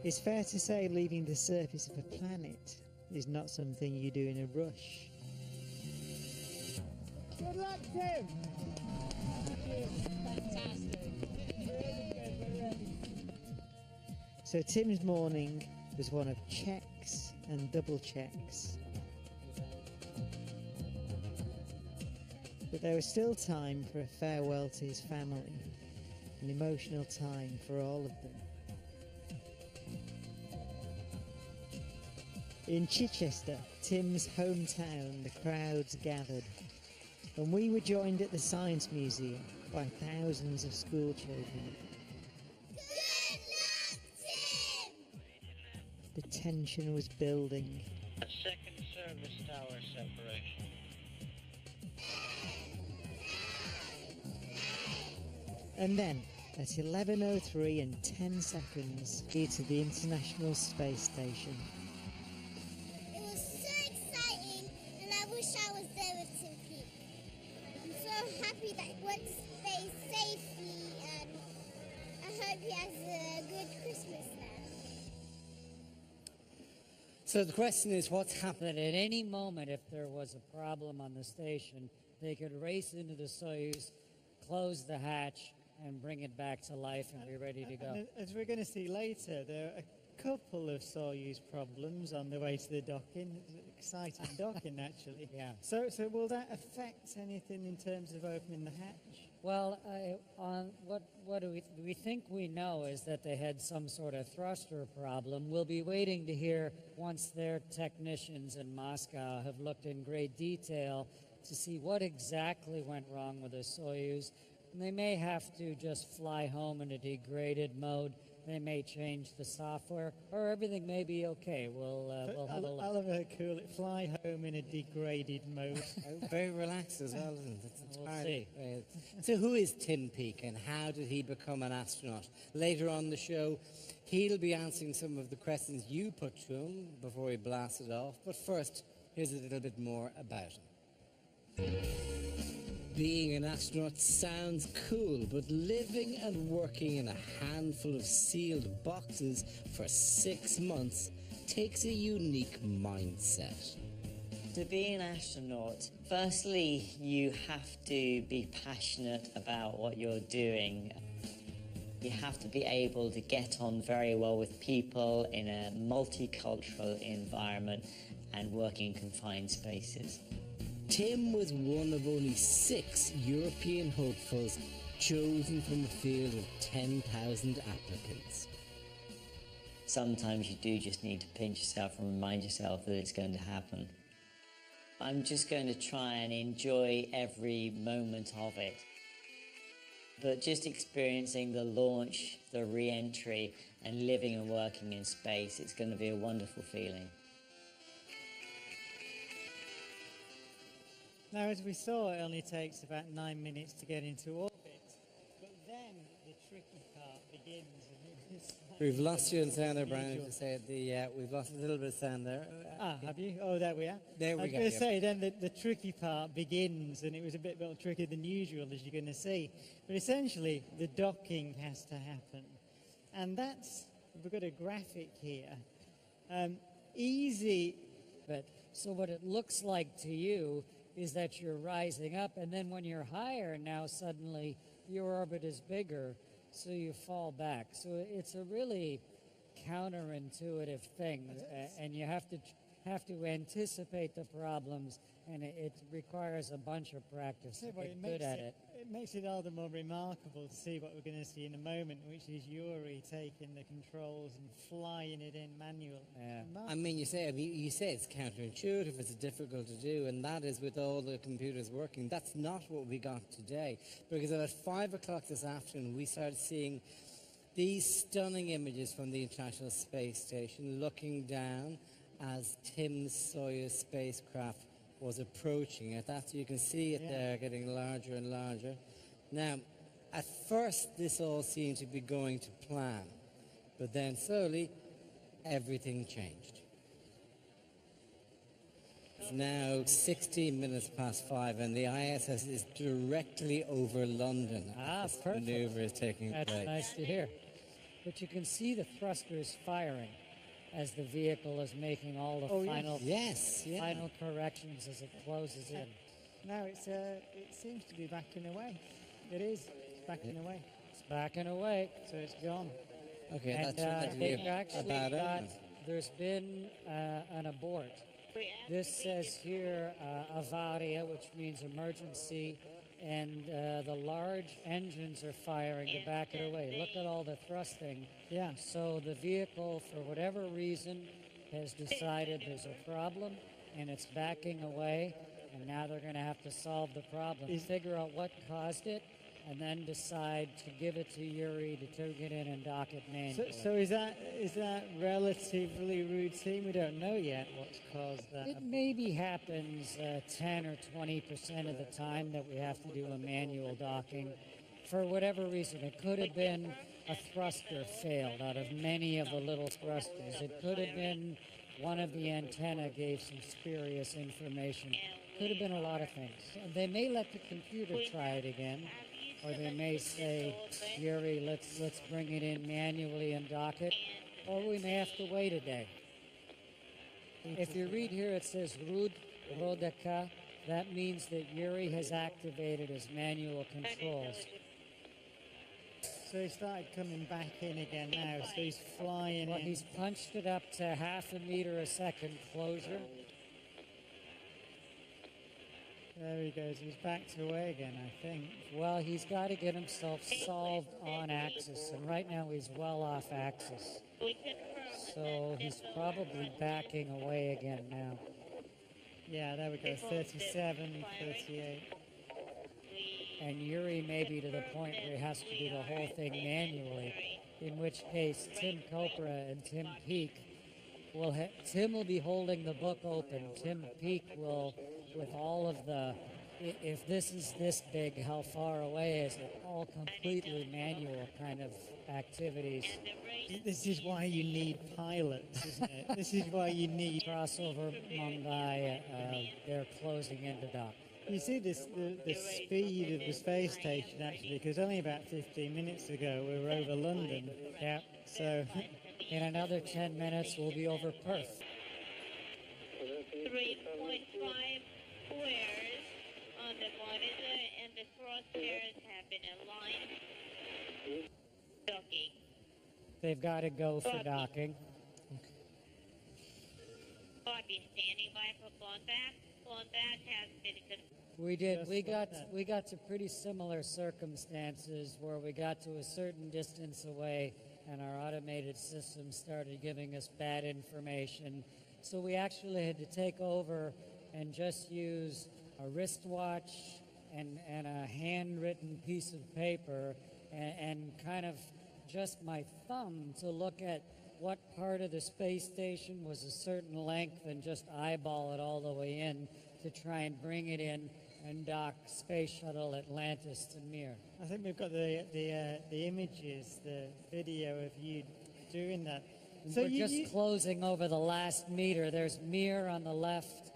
It's fair to say leaving the surface of a planet is not something you do in a rush. Good luck, Tim! Fantastic. Really good, we're ready. So Tim's morning was one of checks and double checks. But there was still time for a farewell to his family, an emotional time for all of them. In Chichester, Tim's hometown, the crowds gathered, and we were joined at the Science Museum by thousands of school children. Good luck, Tim! The tension was building. A second service tower separation. And then, at 11:03 and 10 seconds, to the International Space Station. It was so exciting, and I wish I was there with Tim Peake. I'm so happy that he went to space safely, and I hope he has a good Christmas there. So the question is, what's happening? At any moment, if there was a problem on the station, they could race into the Soyuz, close the hatch, and bring it back to life and be ready to go. And as we're going to see later, there are a couple of Soyuz problems on the way to the docking. It's an exciting docking, actually. Yeah. So will that affect anything in terms of opening the hatch? Well, on what do we think we know is that they had some sort of thruster problem. We'll be waiting to hear once their technicians in Moscow have looked in great detail to see what exactly went wrong with the Soyuz. And they may have to just fly home in a degraded mode. They may change the software, or everything may be okay. We'll have a look. Oliver, cool it. Fly home in a degraded mode. Very relaxed as well, isn't it? We'll see. So who is Tim Peake and how did he become an astronaut? Later on the show, he'll be answering some of the questions you put to him before he blasted off. But first, here's a little bit more about him. Being an astronaut sounds cool, but living and working in a handful of sealed boxes for 6 months takes a unique mindset. To be an astronaut, firstly, you have to be passionate about what you're doing. You have to be able to get on very well with people in a multicultural environment and working in confined spaces. Tim was one of only 6 European hopefuls chosen from a field of 10,000 applicants. Sometimes you do just need to pinch yourself and remind yourself that it's going to happen. I'm just going to try and enjoy every moment of it. But just experiencing the launch, the re-entry, and living and working in space, it's going to be a wonderful feeling. Now, as we saw, it only takes about 9 minutes to get into orbit. But then the tricky part begins. We've lost you in sound there, Brian. We've lost a little bit of sound there. Have you? Oh, there we are. There we go. I was going to say, then the tricky part begins, and it was a bit more trickier than usual, as you're going to see. But essentially, the docking has to happen. And that's, we've got a graphic here. Easy. But so what it looks like to you is that you're rising up, and then when you're higher, now suddenly your orbit is bigger, so you fall back. So it's a really counterintuitive thing, and you have to anticipate the problems, and it requires a bunch of practice to get good at it. It makes it all the more remarkable to see what we're going to see in a moment, which is Yuri taking the controls and flying it in manually. Yeah. I mean, you say it's counterintuitive, it's difficult to do, and that is with all the computers working. That's not what we got today, because at 5 o'clock this afternoon, we started seeing these stunning images from the International Space Station looking down as Tim's Soyuz spacecraft was approaching it. You can see it there getting larger and larger. Now, at first this all seemed to be going to plan, but then slowly everything changed. It's now 16 minutes past 5 and the ISS is directly over London. Perfect. Maneuver is taking place. That's nice to hear. but you can see the thrusters firing as the vehicle is making all the final final corrections as it closes in. Now it seems to be backing away. It is. It's backing away. It's backing away. So it's gone. Okay, And that turned out to be they've a actually bad got, omen. there's been an abort. This says here avaria, which means emergency, and the large engines are firing to back it away. Look at all the thrusting. Yeah. So the vehicle, for whatever reason, has decided there's a problem, and it's backing away, and now they're going to have to solve the problem. Figure out what caused it, and then decide to give it to Yuri to take it in and dock it manually. So is that relatively routine? We don't know yet what's caused that. It maybe happens 10 or 20% of the time that we have to do a manual docking. For whatever reason, it could have been a thruster failed out of many of the little thrusters. It could have been one of the antenna gave some spurious information. Could have been a lot of things. They may let the computer try it again, or they may say, Yuri, let's bring it in manually and dock it, or we may have to wait a day. If you read here, it says Rud Rodaka. That means that Yuri has activated his manual controls. So he started coming back in again now, so he's flying Well, in. he's punched it up to 0.5 meter a second closure. There he goes. He's backed away again, I think. Well, he's got to get himself solved on axis, and right now he's well off axis. So he's probably backing away again now. Yeah, there we go. 37, 38. And Yuri may be to the point where he has to do the whole thing manually, in which case Tim Copra and Tim Peake will Tim will be holding the book open. Tim Peake will, with all of the, if this is this big, how far away is it? All completely manual kind of activities. This is why you need pilots, isn't it? This is why you need... Crossover Mumbai, they're closing into dock. You see the speed of the space station, actually, because only about 15 minutes ago we were over London. Yeah. So... In another 10 minutes, we'll be over Perth. 3.5 squares on the monitor, and the crosshairs have been aligned. Docking. They've got to go for docking. Bobby, standing by for Blondat. Blondat has been... We did. We got to pretty similar circumstances where we got to a certain distance away, and our automated system started giving us bad information. So we actually had to take over and just use a wristwatch and a handwritten piece of paper and kind of just my thumb to look at what part of the space station was a certain length and just eyeball it all the way in to try and bring it in and dock Space Shuttle Atlantis to Mir. I think we've got the images, the video of you doing that. So We're just closing over the last meter. There's Mir on the left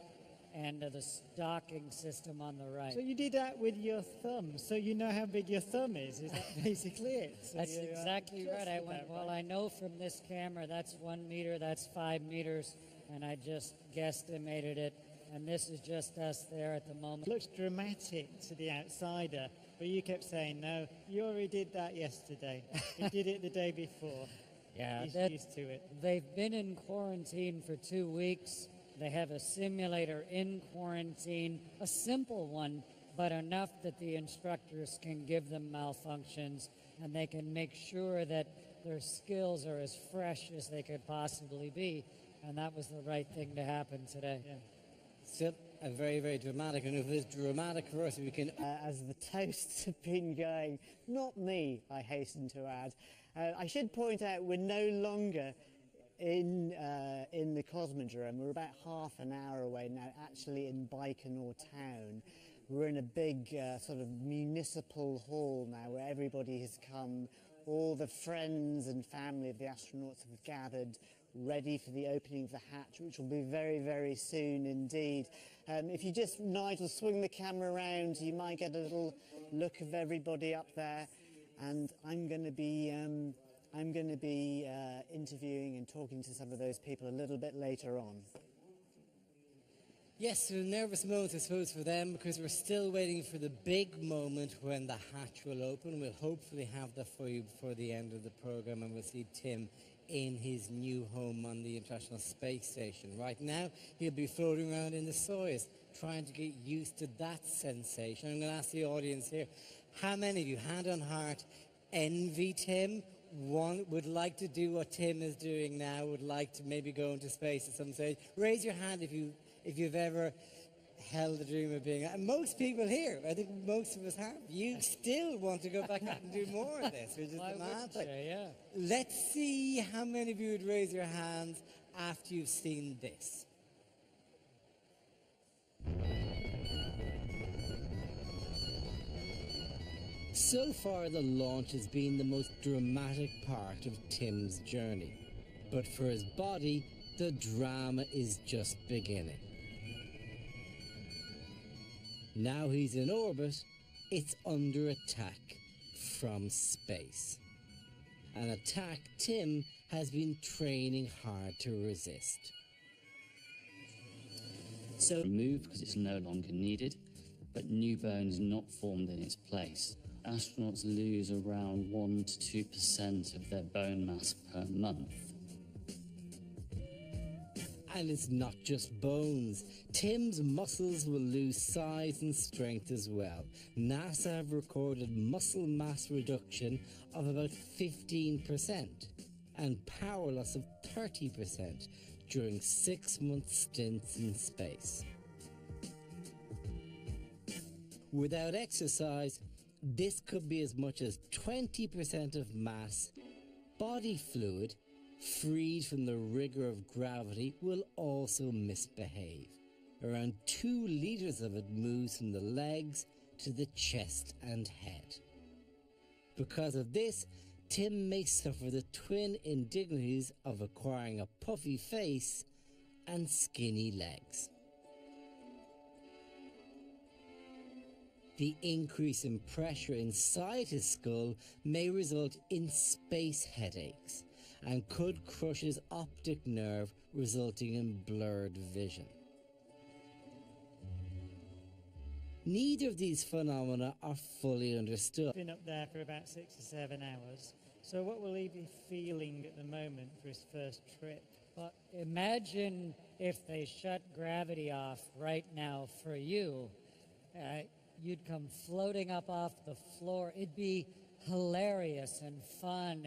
and the docking system on the right. So you did that with your thumb, so you know how big your thumb is that basically it? So That's exactly right. I went, well, I know from this camera that's 1 meter, that's 5 meters, and I just guesstimated it. And this is just us there at the moment. It looks dramatic to the outsider, but you kept saying, no, you already did that yesterday. You did it the day before. Yeah, He's used to it. They've been in quarantine for 2 weeks. They have a simulator in quarantine, a simple one, but enough that the instructors can give them malfunctions and they can make sure that their skills are as fresh as they could possibly be. And that was the right thing to happen today. Yeah. Still a very, very dramatic, and if it's dramatic for us, we can... As the toasts have been going, not me, I hasten to add. I should point out we're no longer in the Cosmodrome. We're about half an hour away now, actually in Baikonur town. We're in a big sort of municipal hall now where everybody has come. All the friends and family of the astronauts have gathered, ready for the opening of the hatch, which will be very, very soon indeed. If you just, Nigel, swing the camera around, you might get a little look of everybody up there. And I'm going to be I'm going to be interviewing and talking to some of those people a little bit later on. Yes, so nervous moments, I suppose, for them, because we're still waiting for the big moment when the hatch will open. We'll hopefully have that for you before the end of the programme, and we'll see Tim in his new home on the International Space Station. Right now, he'll be floating around in the Soyuz, trying to get used to that sensation. I'm going to ask the audience here, how many of you, hand on heart, envy Tim? One would like to do what Tim is doing now, would like to maybe go into space at some stage. Raise your hand if you've ever held the dream of being... And most people here, I think most of us have. You still want to go back out and do more of this, which is the mad thing. Yeah. Let's see how many of you would raise your hands after you've seen this. So far, the launch has been the most dramatic part of Tim's journey. But for his body, the drama is just beginning. Now he's in orbit, it's under attack from space. An attack Tim has been training hard to resist. So removed because it's no longer needed, but new bones not formed in its place. Astronauts lose around 1 to 2% of their bone mass per month. And it's not just bones. Tim's muscles will lose size and strength as well. NASA have recorded muscle mass reduction of about 15% and power loss of 30% during 6-month stints in space. Without exercise, this could be as much as 20% of mass, body fluid, freed from the rigor of gravity, will also misbehave. Around 2 litres of it moves from the legs to the chest and head. Because of this, Tim may suffer the twin indignities of acquiring a puffy face and skinny legs. The increase in pressure inside his skull may result in space headaches and could crush his optic nerve, resulting in blurred vision. Neither of these phenomena are fully understood. Been up there for about 6 or 7 hours. So what will he be feeling at the moment for his first trip? But imagine if they shut gravity off right now for you. You'd come floating up off the floor. It'd be hilarious and fun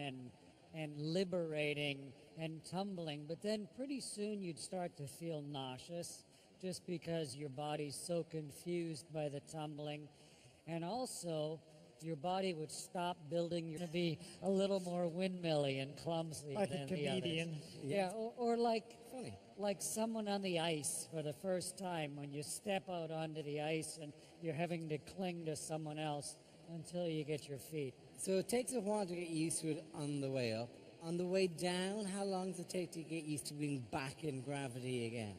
and liberating and tumbling. But then pretty soon you'd start to feel nauseous just because your body's so confused by the tumbling. And also, your body would stop building. You're going to be a little more windmilly and clumsy Like than a the others. comedian. Yeah, or like Funny. like someone on the ice for the first time when you step out onto the ice and you're having to cling to someone else until you get your feet. So it takes a while to get used to it on the way up. On the way down, how long does it take to get used to being back in gravity again?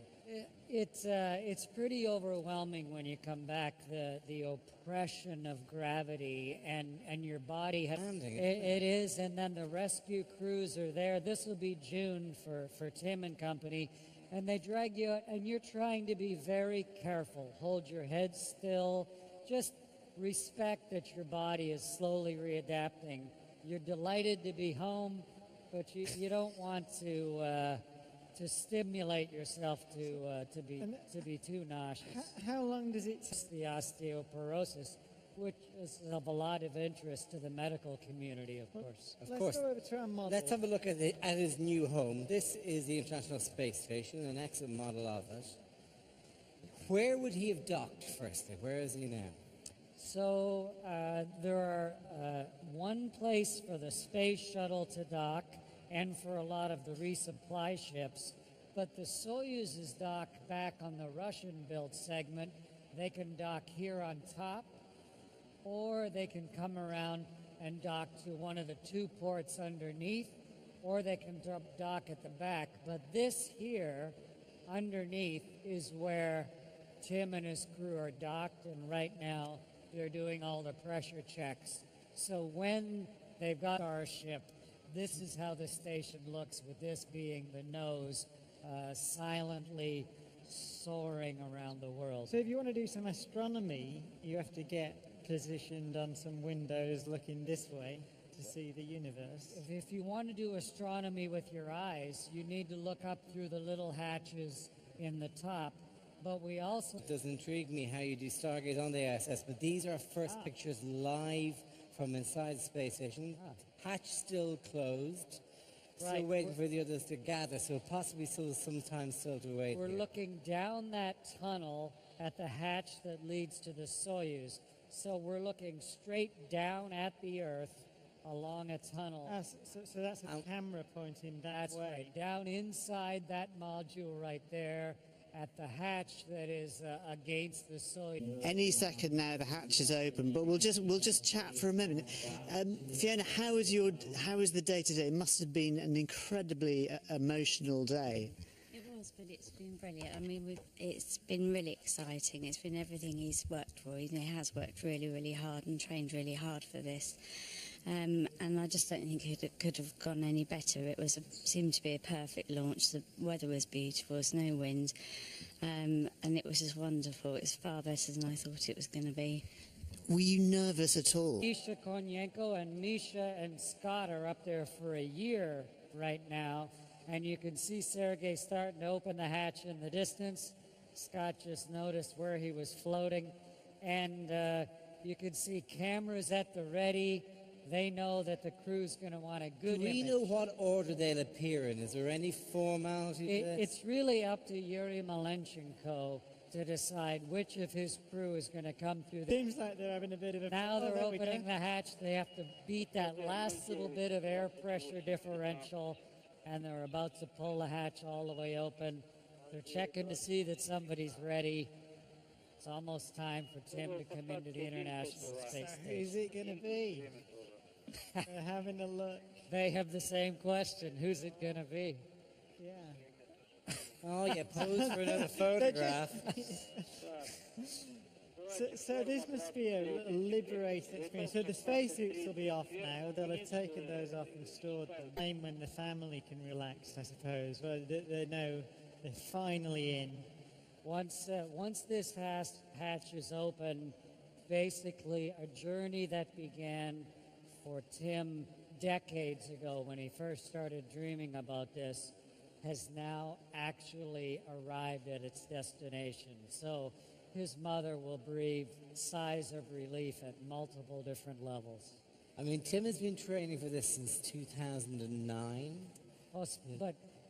It's pretty overwhelming when you come back, the oppression of gravity and your body. It is, and then the rescue crews are there. This will be June for Tim and company, and they drag you out, and you're trying to be very careful. Hold your head still. Just respect that your body is slowly readapting. You're delighted to be home, but you don't want to stimulate yourself to be too nauseous. How long does it It's the osteoporosis, which is of a lot of interest to the medical community, of course. Of Let's course. go over to our model. Let's have a look at his new home. This is the International Space Station, an excellent model of it. Where would he have docked firstly? Where is he now? So there are one place for the space shuttle to dock and for a lot of the resupply ships, but the Soyuz is docked back on the Russian-built segment. They can dock here on top, or they can come around and dock to one of the 2 ports underneath, or they can dock at the back. But this here, underneath, is where Tim and his crew are docked, and right now they're doing all the pressure checks. So when they've got our ship this is how the station looks, with this being the nose, silently soaring around the world. So if you want to do some astronomy, you have to get positioned on some windows looking this way to see the universe. If you want to do astronomy with your eyes, you need to look up through the little hatches in the top. But we also... It does intrigue me how you do Stargaze on the ISS, but these are first pictures live from inside the space station. Hatch still closed. Still Right. waiting for the others to gather, so possibly still some time still to wait. We're here. looking down that tunnel at the hatch that leads to the Soyuz. So we're looking straight down at the Earth along a tunnel. So that's a camera pointing that That's way. right. Down inside that module right there at the hatch that is against the Soyuz. Any second now the hatch is open, but we'll just chat for a minute. Fiona, how was the day today? It must have been an incredibly emotional day. It was, but it's been brilliant. I mean, it's been really exciting. It's been everything he's worked for. He has worked really, really hard and trained really hard for this. And I just don't think it could have gone any better. It seemed to be a perfect launch. The weather was beautiful, there's no wind, and it was just wonderful. It's far better than I thought it was going to be. Were you nervous at all? Misha Konyenko and Misha and Scott are up there for a year right now, and you can see Sergei starting to open the hatch in the distance. Scott just noticed where he was floating, and you can see cameras at the ready. They know that the crew's going to want a good Do we image. know what order they'll appear in? Is there any formality to this? It's really up to Yuri Malenchenko to decide which of his crew is going to come through. Seems like they're having a bit of a... Now they're there we go. opening the hatch. They have to beat that last little bit of air pressure differential, and they're about to pull the hatch all the way open. They're checking to see that somebody's ready. It's almost time for Tim to come into the International Space So who's Station. it going to be? They're having a look. They have the same question. Who's it going to be? Yeah. Oh, yeah, pose for another photograph. So this must be a little liberating experience. So the spacesuits will be off now. They'll have taken those off and stored them. Time when the family can relax, I suppose. Well, they know they're finally in. Once this hatch is open, basically a journey that began for Tim decades ago when he first started dreaming about this has now actually arrived at its destination. So his mother will breathe sighs of relief at multiple different levels. I mean, Tim has been training for this since 2009.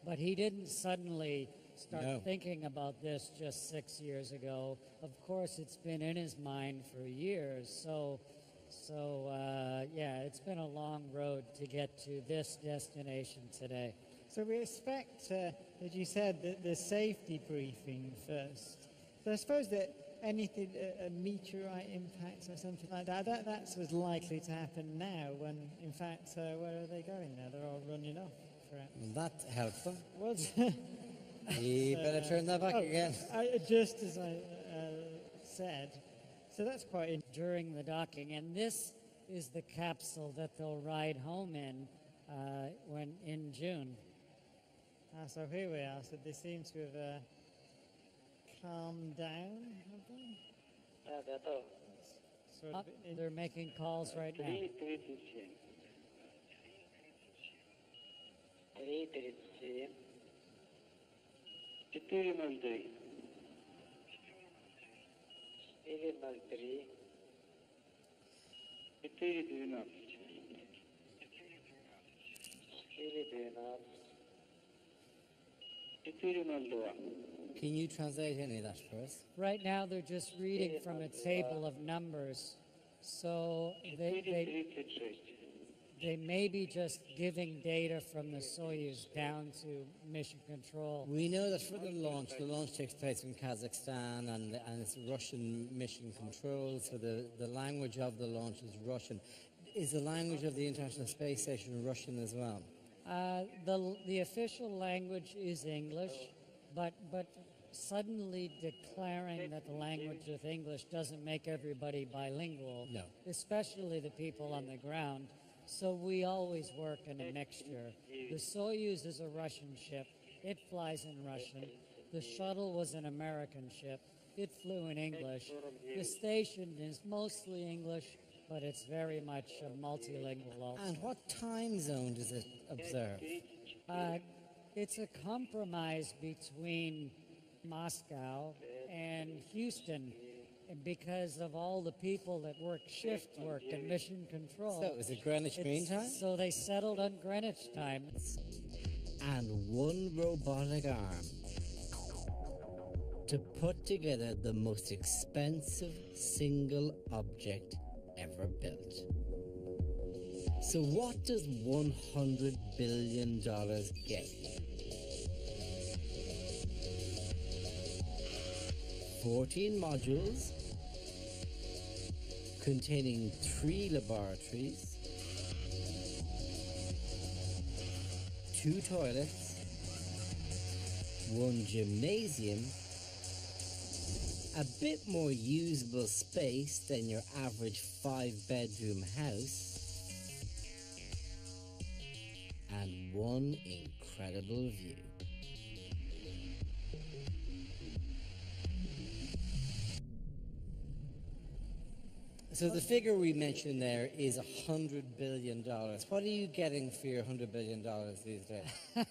But he didn't suddenly start No. thinking about this just 6 years ago. Of course, it's been in his mind for years. So yeah, it's been a long road to get to this destination today. So we expect, as you said, the safety briefing first. So I suppose that anything, a meteorite impact or something like that's what's likely to happen now when, in fact, where are they going now? They're all running off. Well, that's helpful. What's... You better turn that back again. Just as I said. So that's quite during the docking, and this is the capsule that they'll ride home in in June. So here we are. So they seem to have calmed down, have they? Sort of They're making calls right now. 202. Can you translate any of that for us? Right now, they're just reading from a table of numbers. So they may be just giving data from the Soyuz down to mission control. We know that for the launch takes place in Kazakhstan and it's Russian mission control, so the language of the launch is Russian. Is the language of the International Space Station Russian as well? The official language is English, but suddenly declaring that the language of English doesn't make everybody bilingual, No. especially the people on the ground. So we always work in a mixture. The Soyuz is a Russian ship. It flies in Russian. The shuttle was an American ship. It flew in English. The station is mostly English, but it's very much multilingual also. And what time zone does it observe? It's a compromise between Moscow and Houston because of all the people that work shift work and mission control. So is it Greenwich Mean Time? So they settled on Greenwich time. And one robotic arm to put together the most expensive single object ever built. So what does $100 billion get? 14 modules containing 3 laboratories, 2 toilets, 1 gymnasium, a bit more usable space than your average 5-bedroom house, and 1 incredible view. So the figure we mentioned there is $100 billion. What are you getting for your $100 billion these days?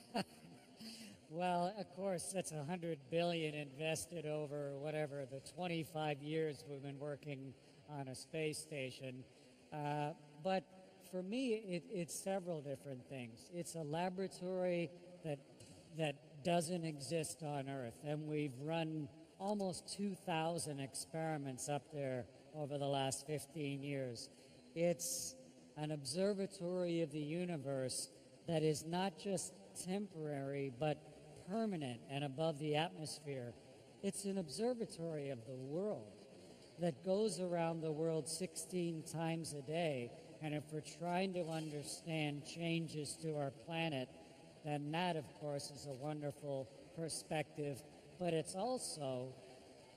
Well, of course, that's $100 billion invested over whatever the 25 years we've been working on a space station. But for me, it's several different things. It's a laboratory that doesn't exist on Earth, and we've run almost 2,000 experiments up there over the last 15 years. It's an observatory of the universe that is not just temporary, but permanent and above the atmosphere. It's an observatory of the world that goes around the world 16 times a day. And if we're trying to understand changes to our planet, then that, of course, is a wonderful perspective. But it's also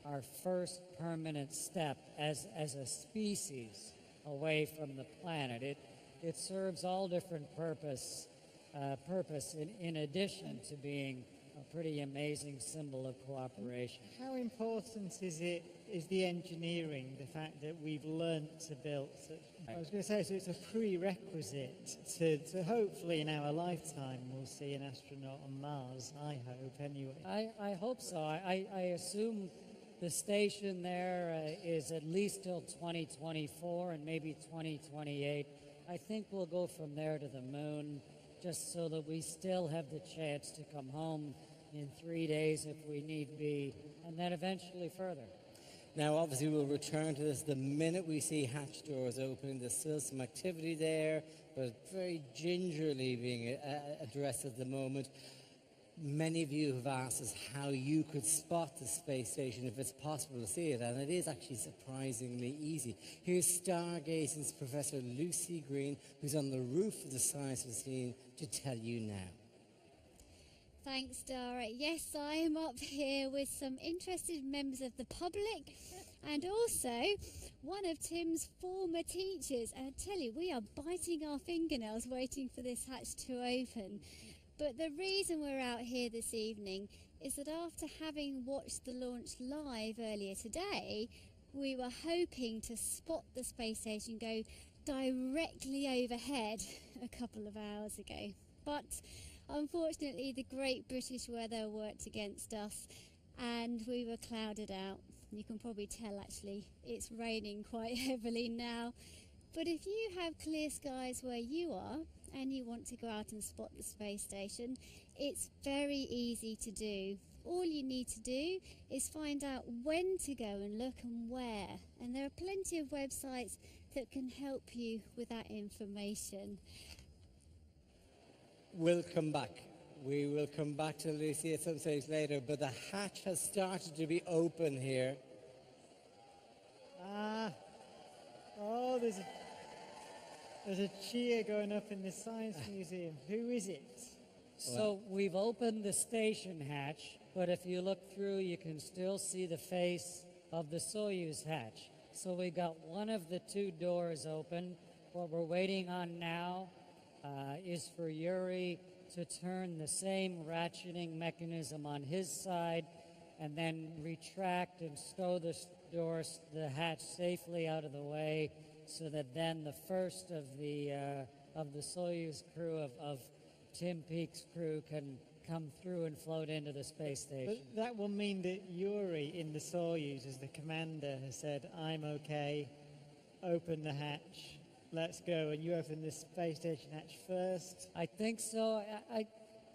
our first permanent step as a species away from the planet. It serves all different purpose in addition to being a pretty amazing symbol of cooperation. How important is the engineering, the fact that we've learnt to build such, I was going to say, so it's a prerequisite to hopefully in our lifetime we'll see an astronaut on Mars, I hope anyway. I hope so. I assume the station there is at least till 2024 and maybe 2028. I think we'll go from there to the moon just so that we still have the chance to come home in 3 days if we need be, and then eventually further. Now, obviously, we'll return to this the minute we see hatch doors opening. There's still some activity there, but very gingerly being addressed at the moment. Many of you have asked us how you could spot the space station if it's possible to see it, and it is actually surprisingly easy. Here's Stargazing's Professor Lucy Green, who's on the roof of the science machine, to tell you now. Thanks, Dara. Yes, I am up here with some interested members of the public and also one of Tim's former teachers. And I tell you, we are biting our fingernails waiting for this hatch to open. But the reason we're out here this evening is that after having watched the launch live earlier today, we were hoping to spot the space station go directly overhead a couple of hours ago. But unfortunately, the great British weather worked against us and we were clouded out. You can probably tell actually it's raining quite heavily now. But if you have clear skies where you are and you want to go out and spot the space station, it's very easy to do. All you need to do is find out when to go and look and where. And there are plenty of websites that can help you with that information. We'll come back. We will come back to Lucy at some stage later, but the hatch has started to be open here. Oh, there's a cheer going up in the Science Museum. Who is it? So we've opened the station hatch, but if you look through, you can still see the face of the Soyuz hatch. So we got one of the two doors open. What we're waiting on now is for Yuri to turn the same ratcheting mechanism on his side and then retract and stow the hatch safely out of the way, so that then the first of the Soyuz crew of Tim Peake's crew can come through and float into the space station. But that will mean that Yuri in the Soyuz, as the commander, has said, "I'm okay, open the hatch, let's go," and you open the space station hatch first. I think so.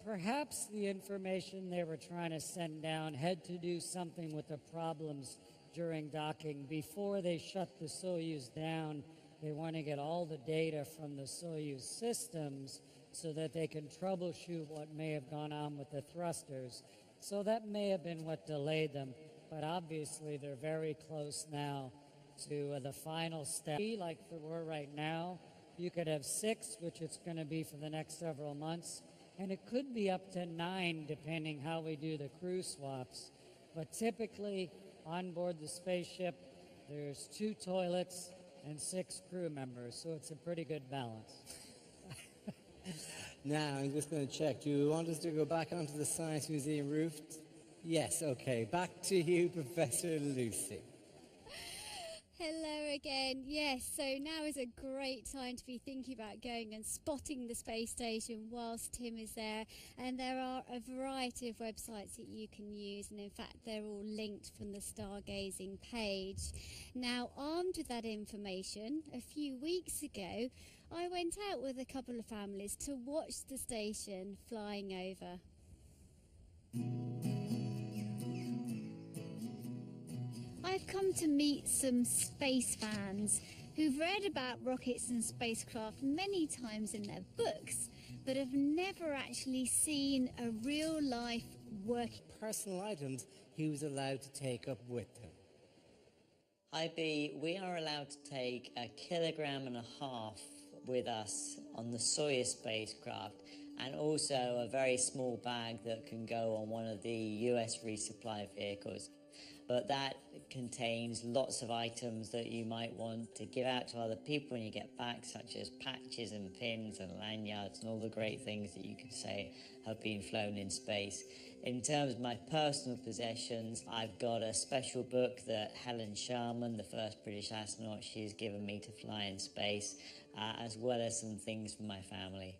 Perhaps the information they were trying to send down had to do something with the problems during docking. Before they shut the Soyuz down, they want to get all the data from the Soyuz systems so that they can troubleshoot what may have gone on with the thrusters. So that may have been what delayed them, but obviously they're very close now to the final step. Like we're right now, you could have 6, which it's going to be for the next several months, and it could be up to 9 depending how we do the crew swaps. But typically on board the spaceship, there's 2 toilets and 6 crew members, so it's a pretty good balance. Now, I'm just going to check. Do you want us to go back onto the Science Museum roof? Yes, okay. Back to you, Professor Lucy. Hello again. Yes, so now is a great time to be thinking about going and spotting the space station whilst Tim is there. And there are a variety of websites that you can use, and in fact they're all linked from the Stargazing page. Now, armed with that information, a few weeks ago I went out with a couple of families to watch the station flying over. I've come to meet some space fans who've read about rockets and spacecraft many times in their books, but have never actually seen a real-life working. Personal items he was allowed to take up with him. Hi B, we are allowed to take 1.5 kilograms with us on the Soyuz spacecraft, and also a very small bag that can go on one of the US resupply vehicles. But that contains lots of items that you might want to give out to other people when you get back, such as patches and pins and lanyards and all the great things that you could say have been flown in space. In terms of my personal possessions, I've got a special book that Helen Sharman, the first British astronaut, she's given me to fly in space, as well as some things from my family.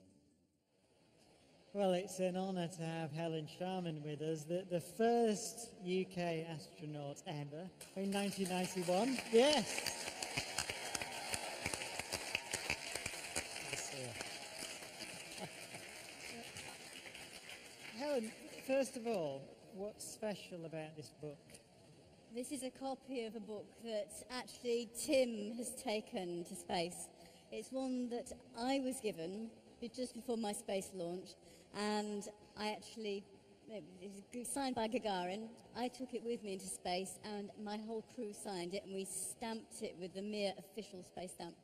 Well, it's an honour to have Helen Sharman with us, the first UK astronaut ever in 1991. Yes! Helen, first of all, what's special about this book? This is a copy of a book that actually Tim has taken to space. It's one that I was given just before my space launch, and it was signed by Gagarin. I took it with me into space, and my whole crew signed it, and we stamped it with the mere official space stamp.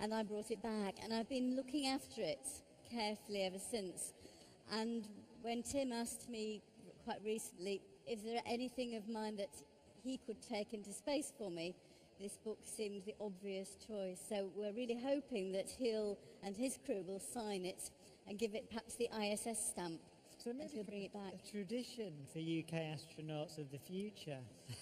And I brought it back, and I've been looking after it carefully ever since. And when Tim asked me quite recently, is there anything of mine that he could take into space for me, this book seemed the obvious choice. So we're really hoping that he'll and his crew will sign it and give it perhaps the ISS stamp. So maybe he'll bring it back. A tradition for UK astronauts of the future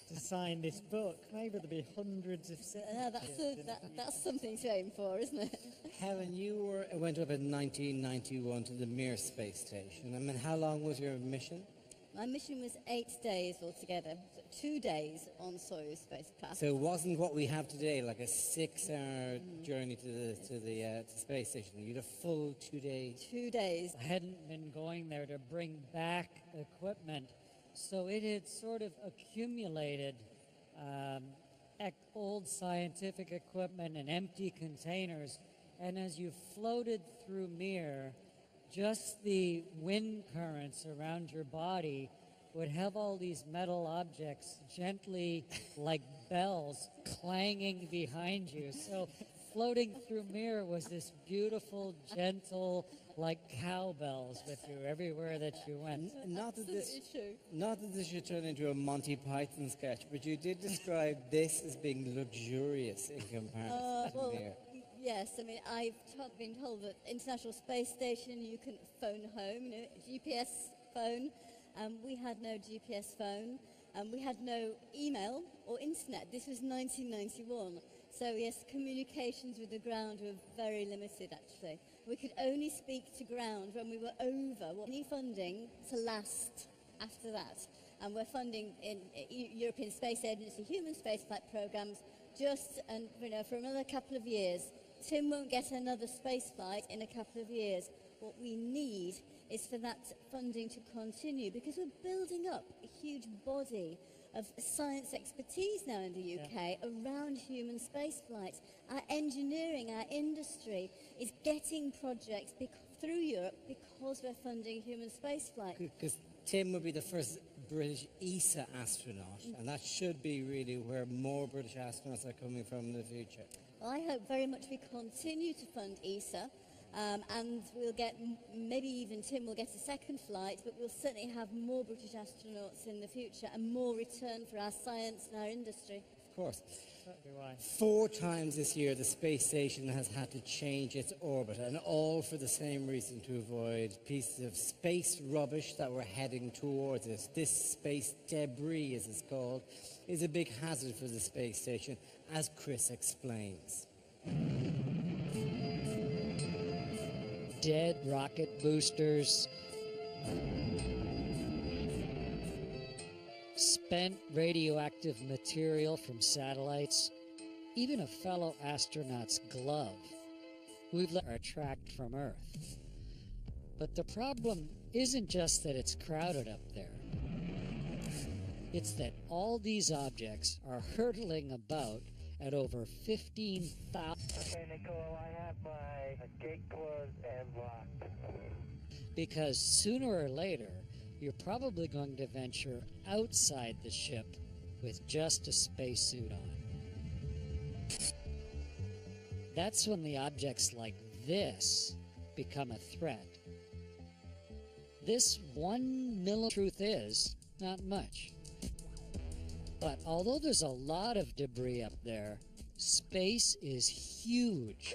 to sign this book. Maybe there'll be hundreds of signatures. That's something to aim for, isn't it? Helen, you went up in 1991 to the Mir space station. I mean, how long was your mission? My mission was 8 days altogether. 2 days on Soyuz spacecraft. So it wasn't what we have today, like a 6-hour journey to the space station. You had a full 2 days. 2 days. I hadn't been going there to bring back equipment, so it had sort of accumulated old scientific equipment in empty containers. And as you floated through Mir, just the wind currents around your body would have all these metal objects gently, like bells, clanging behind you. So floating through Mir was this beautiful, gentle, like cowbells with you everywhere that you went. Not that this should turn into a Monty Python sketch, but you did describe this as being luxurious in comparison to Mir. Yes, I mean, been told that International Space Station, you can phone home, you know, GPS phone. We had no GPS phone. We had no email or internet. This was 1991. So yes, communications with the ground were very limited, actually. We could only speak to ground when we were over any funding to last after that. And we're funding in European Space Agency human spaceflight programs just for another couple of years. Tim won't get another spaceflight in a couple of years. What we need is for that funding to continue, because we're building up a huge body of science expertise now in the UK around human spaceflight. Our engineering, our industry is getting projects through Europe because we're funding human spaceflight. Because Tim will be the first British ESA astronaut, and that should be really where more British astronauts are coming from in the future. Well, I hope very much we continue to fund ESA, and we'll get, maybe even Tim will get a second flight, but we'll certainly have more British astronauts in the future and more return for our science and our industry. Of course. That'd be why. 4 times this year the space station has had to change its orbit, and all for the same reason, to avoid pieces of space rubbish that were heading towards us. This space debris, as it's called, is a big hazard for the space station, as Chris explains. Dead rocket boosters, spent radioactive material from satellites, even a fellow astronaut's glove. We've let our tracked from Earth. But the problem isn't just that it's crowded up there. It's that all these objects are hurtling about at over 15,000. Okay, Nicole, I have my gate closed and locked. Because sooner or later, you're probably going to venture outside the ship with just a spacesuit on. That's when the objects like this become a threat. This 1 millimeter truth is not much. But although there's a lot of debris up there, space is huge.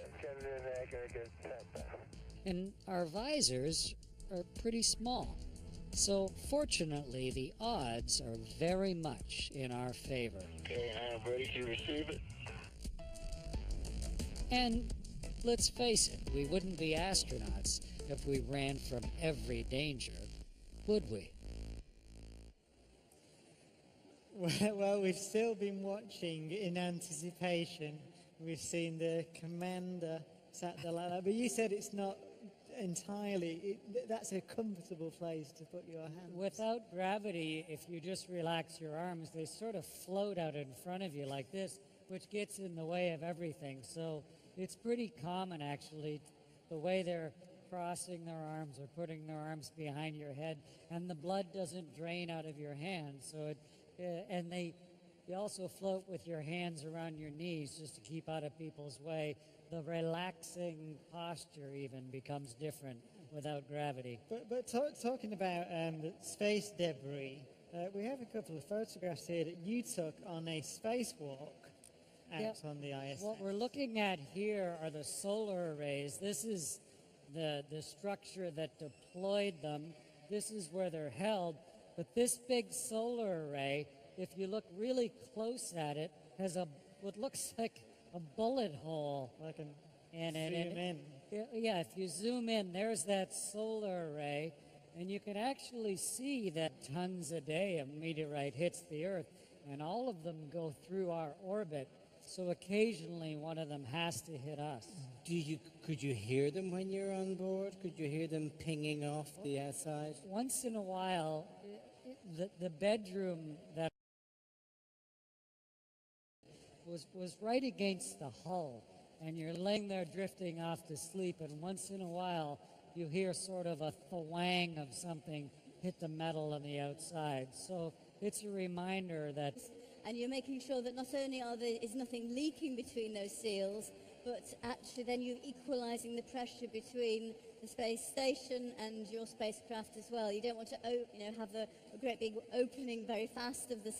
And our visors are pretty small. So fortunately, the odds are very much in our favor. Okay, I am ready to receive it. And let's face it, we wouldn't be astronauts if we ran from every danger, would we? Well, we've still been watching in anticipation. We've seen the commander sat there like that, but you said it's not entirely, that's a comfortable place to put your hands. Without gravity, if you just relax your arms, they sort of float out in front of you like this, which gets in the way of everything. So it's pretty common, actually, the way they're crossing their arms or putting their arms behind your head, and the blood doesn't drain out of your hands. So you also float with your hands around your knees just to keep out of people's way. The relaxing posture even becomes different without gravity. But talking about the space debris, we have a couple of photographs here that you took on a spacewalk out on the ISS. What we're looking at here are the solar arrays. This is the structure that deployed them. This is where they're held. But this big solar array, if you look really close at it, has what looks like a bullet hole. I can zoom in. Yeah, if you zoom in, there's that solar array, and you can actually see that tons a day of meteorite hits the Earth, and all of them go through our orbit. So occasionally one of them has to hit us. Could you hear them when you're on board? Could you hear them pinging off the outside? Once in a while, the bedroom that was right against the hull, and you're laying there drifting off to sleep, and once in a while you hear sort of a thwang of something hit the metal on the outside. So it's a reminder that... And you're making sure that not only is nothing leaking between those seals, but actually then you're equalizing the pressure between the space station and your spacecraft as well. You don't want to have a great big opening very fast of the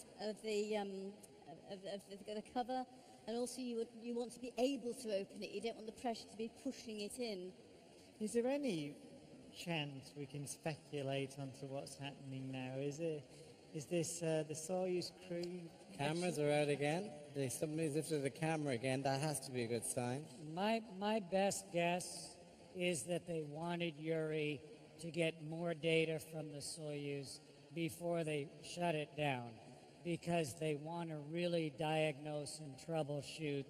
cover, And also you want to be able to open it. You don't want the pressure to be pushing it in. Is there any chance we can speculate onto what's happening now? Is this the Soyuz crew? Cameras are out again. Somebody's lifted the camera again. That has to be a good sign. My best guess is that they wanted Yuri to get more data from the Soyuz before they shut it down, because they want to really diagnose and troubleshoot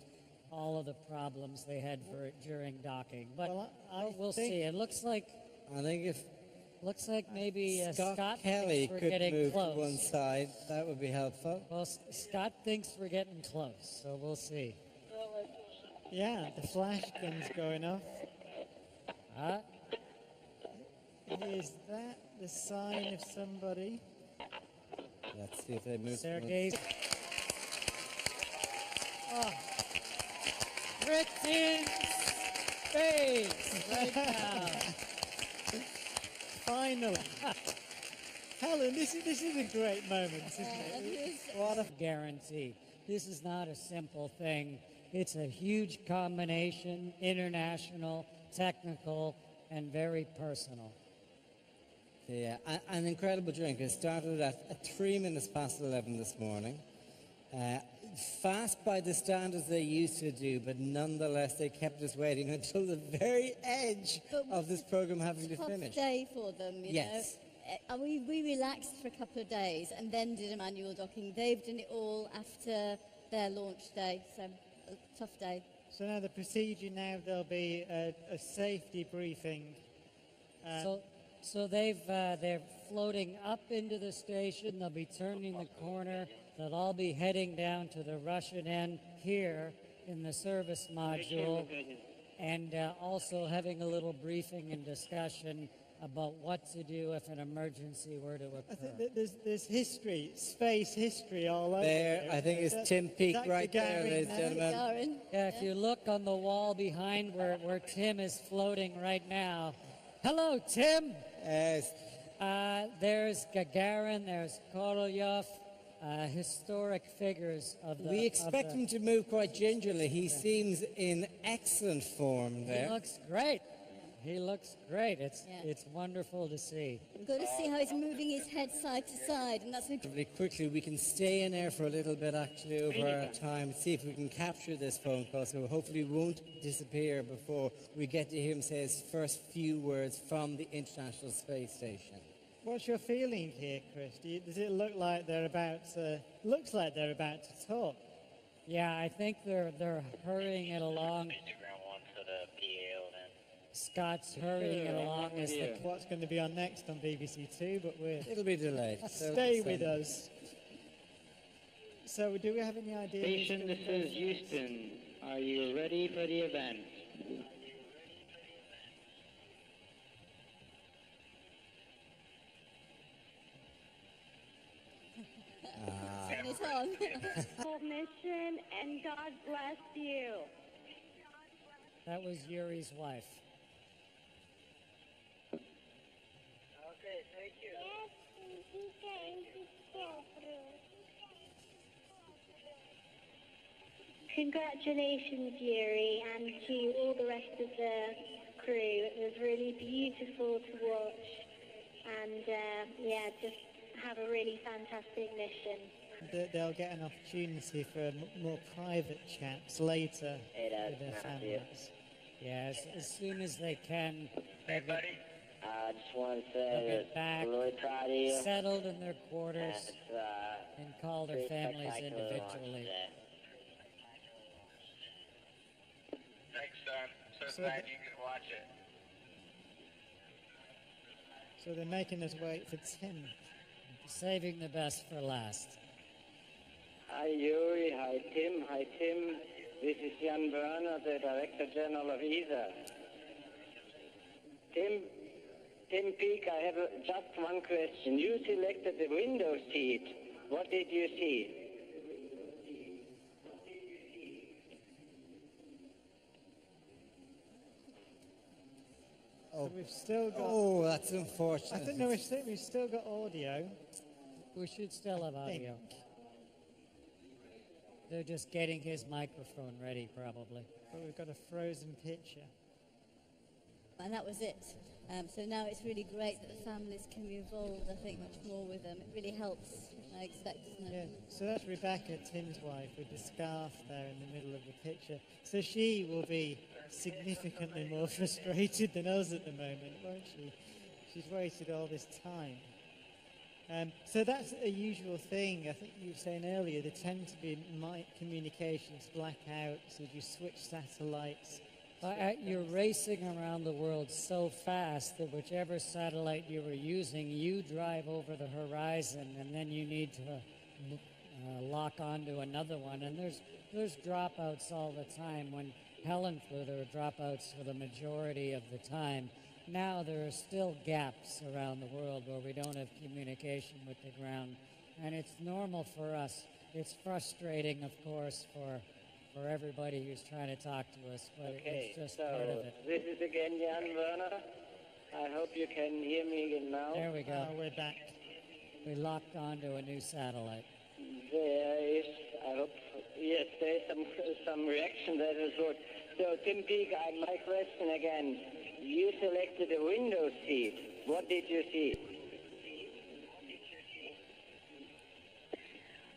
all of the problems they had during docking. But well, we'll see. It looks like maybe Scott Kelly thinks we're could getting move close. to one side. That would be helpful. Well, Scott thinks we're getting close, so we'll see. Yeah, the flash gun's going off. Is that the sign of somebody? Let's see if they move. Stargazing. Oh. Brit in space right now. Finally. Helen, this is a great moment, isn't it? What a guarantee. This is not a simple thing. It's a huge combination, international, technical, and very personal. Yeah, an incredible drink. It started at 3 minutes past 11 this morning. Fast by the standards they used to do, but nonetheless they kept us waiting until the very edge of this program having to finish. Tough day for them, you Yes. know. We relaxed for a couple of days and then did a manual docking. They've done it all after their launch day, so a tough day. So now the procedure there'll be a safety briefing. So they're floating up into the station. They'll be turning the corner. They'll all be heading down to the Russian end here in the service module, and also having a little briefing and discussion about what to do if an emergency were to occur. I think that there's history, space history all over There, I think it's Tim Peake right there, ladies and gentlemen. Gagarin. Yeah, if you look on the wall behind where Tim is floating right now. Hello, Tim. Yes. There's Gagarin, there's Korolev, historic figures of the... We expect him to move quite gingerly. He seems in excellent form there. He looks great. He looks great. It's wonderful to see. Got to see how he's moving his head side to side, and that's Really quickly, we can stay in there for a little bit actually over our time, see if we can capture this phone call, so hopefully it won't disappear before we get to hear him say his first few words from the International Space Station. What's your feeling here, Chris? Does it look like they're about to talk? Yeah, I think they're hurrying it along. Scott's hurrying it along as the... What's going to be on next on BBC Two, but It'll be delayed. stay with us. So do we have any idea? Station, this is Houston. Are you ready for the event? turn it on. Mission, and God bless you. That was Yuri's wife. Okay, thank you. Congratulations, Yuri, and to all the rest of the crew. It was really beautiful to watch, and just have a really fantastic mission. They'll get an opportunity for more private chats later with their families. Yeah, as soon as they can, Hey, buddy. I just wanted to they'll say get that back, I'm really proud of you. settled in their quarters, It's and call their pretty families spectacular launch individually. today. Thanks, son. So glad you could watch it. So they're making us wait for Tim. Saving the best for last. Hi, Yuri. Hi, Tim. Hi, Tim. This is Jan Werner, the Director General of ESA. Tim Peake, I have just one question. You selected the window seat. What did you see? So we've still got. Oh, that's unfortunate. I think no, we've still got audio. We should still have audio. They're just getting his microphone ready, probably. But we've got a frozen picture. And that was it. So now it's really great that the families can be involved, I think, much more with them. It really helps, I expect, doesn't it? Yeah. So that's Rebecca, Tim's wife, with the scarf there in the middle of the picture. So she will be significantly more frustrated than us at the moment, won't she? She's waited all this time. So that's a usual thing. I think you were saying earlier, there tend to be communications blackouts as you switch satellites. You're racing around the world so fast that whichever satellite you were using, you drive over the horizon, and then you need to lock onto another one. And there's dropouts all the time. When Helen flew, there were dropouts for the majority of the time. Now there are still gaps around the world where we don't have communication with the ground, and it's normal for us. It's frustrating, of course, for everybody who's trying to talk to us, but it's just part of it. This is again Jan Werner. I hope you can hear me again now. There we go. We're back. We locked onto a new satellite. There is, I hope, yes, there is some reaction there as well. So, Tim Peake, my question again. You selected a window seat. What did you see?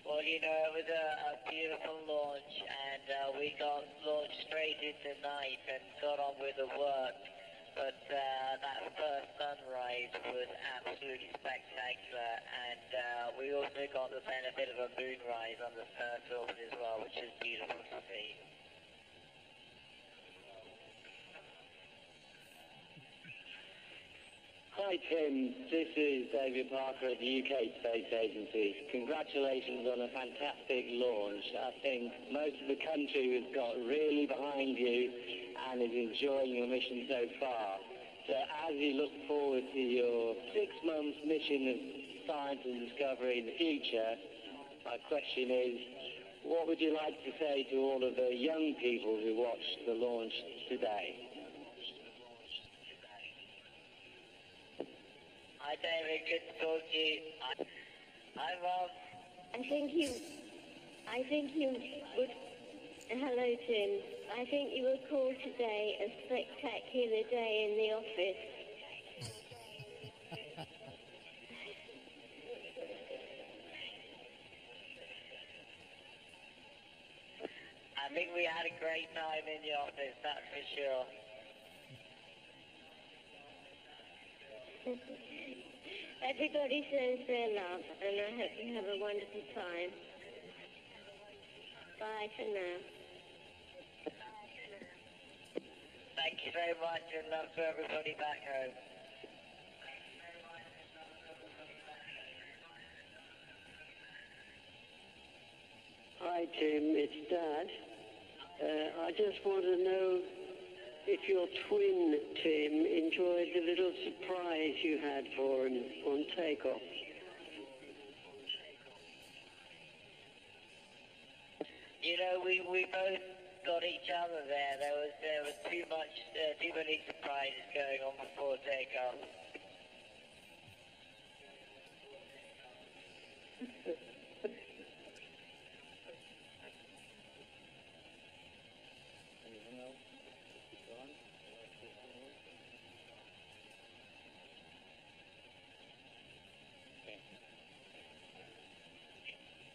Well, you know, it was a beautiful launch, and we got launched straight into night and got on with the work. But that first sunrise was absolutely spectacular, and we also got the benefit of a moonrise on the first orbit as well, which is beautiful to see. Hi Tim, this is David Parker at the UK Space Agency. Congratulations on a fantastic launch. I think most of the country has got really behind you and is enjoying your mission so far. So as you look forward to your 6 months mission of science and discovery in the future, my question is, what would you like to say to all of the young people who watched the launch today? Hi David, good to talk to you. Hi Rob. I think you would, hello Tim, I think you would call today a spectacular day in the office. I think we had a great time in the office, that's for sure. Everybody sends their love, and I hope you have a wonderful time. Bye for now. Thank you very much, and love to everybody back home. Hi Tim, it's Dad. I just want to know if your twin, Tim, enjoyed the little surprise you had for him on takeoff. You know, we both got each other there. There was too many surprises going on before takeoff.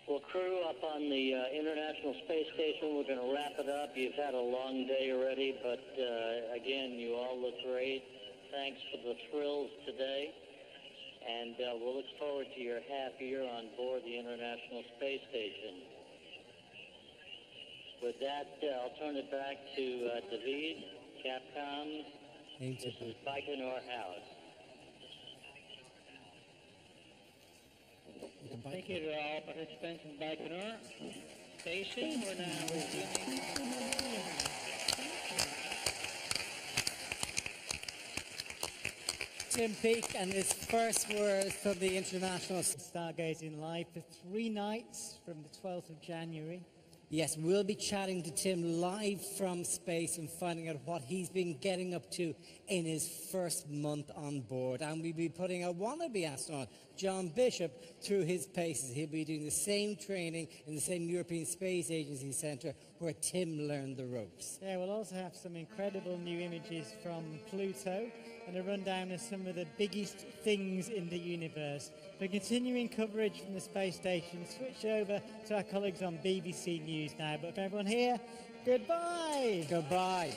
Well, crew, up on the International Space Station, we're going to wrap it up. You've had a long day already, but again, you all look great. Thanks for the thrills today, and we'll look forward to your half year on board the International Space Station. With that, I'll turn it back to David, Capcom. This is Baikonur House. Thank you to all participants in Baikonur Station. We're now resuming. Tim Peake and his first words from the International Stargazing Live for 3 nights from the 12th of January Yes, we'll be chatting to Tim live from space and finding out what he's been getting up to in his first month on board. And we'll be putting a wannabe astronaut, John Bishop, through his paces. He'll be doing the same training in the same European Space Agency Centre where Tim learned the ropes. Yeah, we'll also have some incredible new images from Pluto and a rundown of some of the biggest things in the universe. For continuing coverage from the space station, switch over to our colleagues on BBC News now. But for everyone here, goodbye! Goodbye.